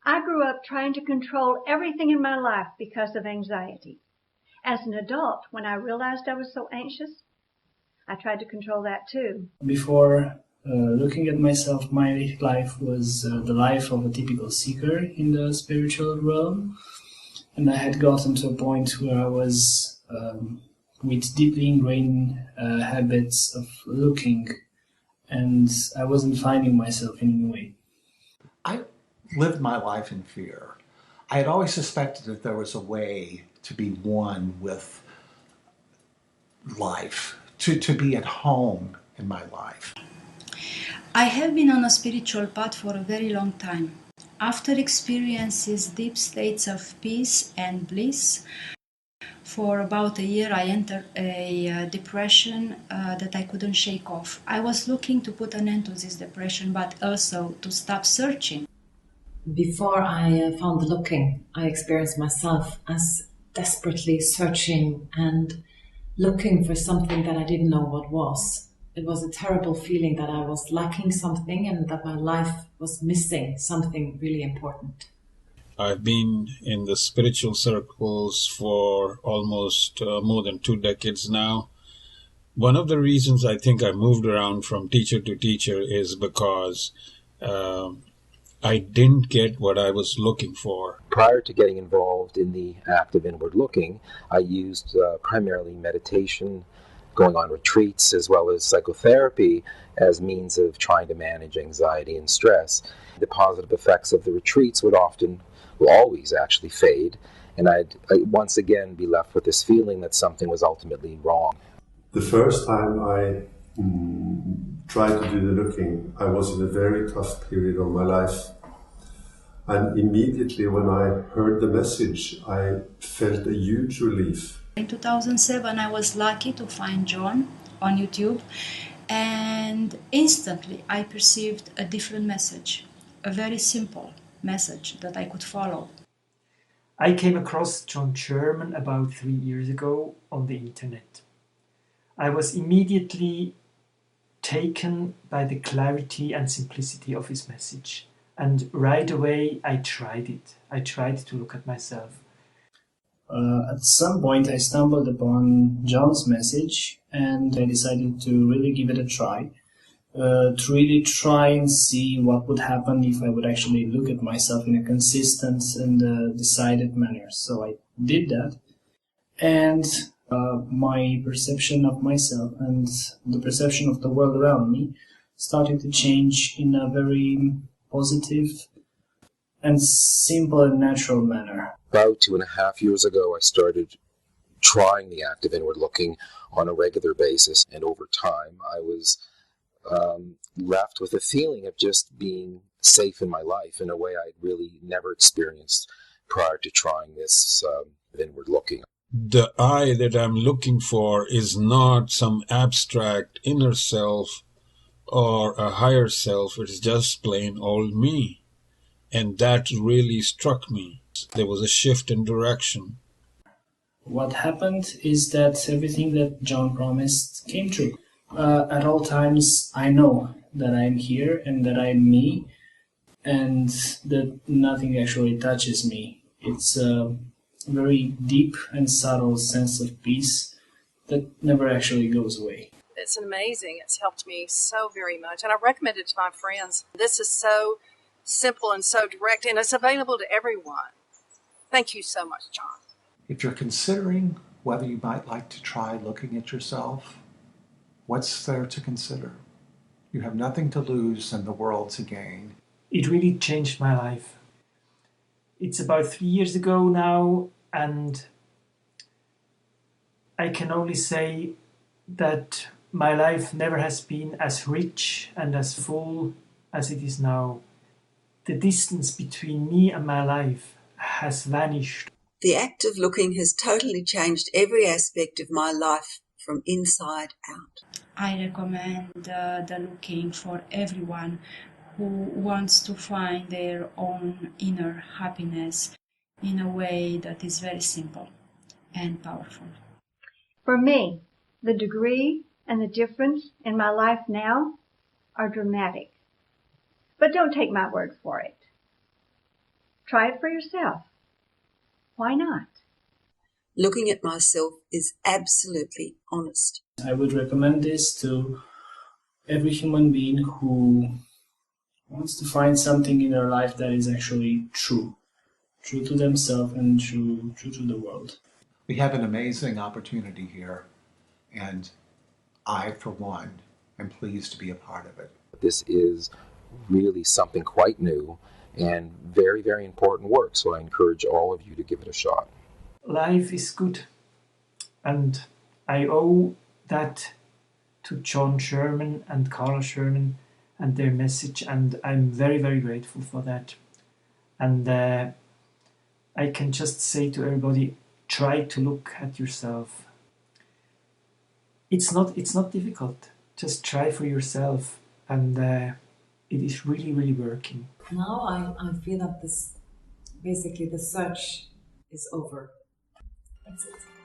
I grew up trying to control everything in my life because of anxiety. As an adult, when I realized I was so anxious, I tried to control that too. Before looking at myself, my life was the life of a typical seeker in the spiritual realm. And I had gotten to a point where I was with deeply ingrained habits of looking, and I wasn't finding myself in any way. I lived my life in fear. I had always suspected that there was a way to be one with life, to be at home in my life. I have been on a spiritual path for a very long time. After experiences deep states of peace and bliss, for about a year I entered a depression that I couldn't shake off. I was looking to put an end to this depression, but also to stop searching. Before I found the looking, I experienced myself as desperately searching and looking for something that I didn't know what was. It was a terrible feeling that I was lacking something and that my life was missing something really important. I've been in the spiritual circles for almost more than 2 decades now. One of the reasons I think I moved around from teacher to teacher is because I didn't get what I was looking for. Prior to getting involved in the act of inward looking, I used primarily meditation, going on retreats, as well as psychotherapy as means of trying to manage anxiety and stress. The positive effects of the retreats will always actually fade, and I'd once again be left with this feeling that something was ultimately wrong. The first time I tried to do the looking, I was in a very tough period of my life. And immediately when I heard the message, I felt a huge relief. In 2007, I was lucky to find John on YouTube, and instantly I perceived a different message, a very simple message that I could follow. I came across John Sherman about 3 years ago on the internet. I was immediately taken by the clarity and simplicity of his message. And right away, I tried it. I tried to look at myself. At some point, I stumbled upon John's message, and I decided to really give it a try. To really try and see what would happen if I would actually look at myself in a consistent and decided manner. So I did that, and my perception of myself and the perception of the world around me started to change in a very positive and simple and natural manner. About 2.5 years ago, I started trying the act of inward looking on a regular basis, and over time I was left with a feeling of just being safe in my life in a way I'd really never experienced prior to trying this inward looking. The I that I'm looking for is not some abstract inner self or a higher self. It's just plain old me. And that really struck me. There was a shift in direction. What happened is that everything that John promised came true. At all times, I know that I'm here and that I'm me, and that nothing actually touches me. It's a very deep and subtle sense of peace that never actually goes away. It's amazing. It's helped me so very much, and I recommend it to my friends. This is so simple and so direct, and it's available to everyone. Thank you so much, John. If you're considering whether you might like to try looking at yourself, what's there to consider? You have nothing to lose and the world to gain. It really changed my life. It's about 3 years ago now, and I can only say that my life never has been as rich and as full as it is now. The distance between me and my life has vanished. The act of looking has totally changed every aspect of my life from inside out. I recommend the looking for everyone who wants to find their own inner happiness in a way that is very simple and powerful. For me, the degree and the difference in my life now are dramatic. But don't take my word for it. Try it for yourself. Why not? Looking at myself is absolutely honest. I would recommend this to every human being who wants to find something in their life that is actually true to themselves and true to the world. We have an amazing opportunity here, and I, for one, am pleased to be a part of it. This is really something quite new and very, very important work, so I encourage all of you to give it a shot. Life is good, and I owe that to John Sherman and Carla Sherman and their message, and I'm very, very grateful for that. And I can just say to everybody, try to look at yourself. It's not difficult. Just try for yourself, and it is really, really working. Now I feel that this, basically the search is over. That's it.